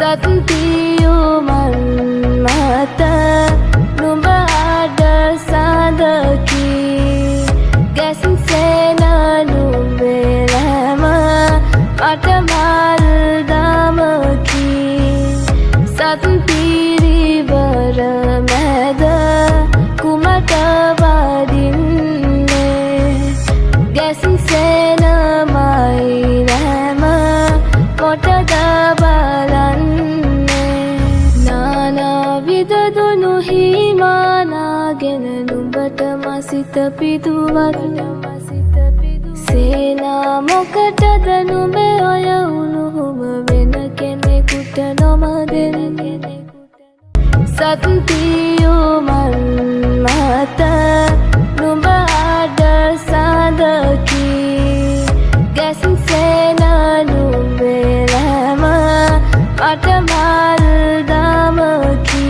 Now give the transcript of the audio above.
සත්තියුමන් මත නුඹ අඩ සඳකි ගැස්සෙන නුඹෙලම මට මල් දමකි සත්පිරිවර මැද කුමට වදින්නේ ගැස්සෙන මයිලම කොටද නුඹට මසිත පිදුවත් සේනා මොකටද නුඹ ඔය උණුහුම වෙන කෙනෙකුට නොමදෙන සත්තියුමන් මත නුඹ අඩ සඳකි ගැස්සෙන නුඹෙලම මට මල් දමකි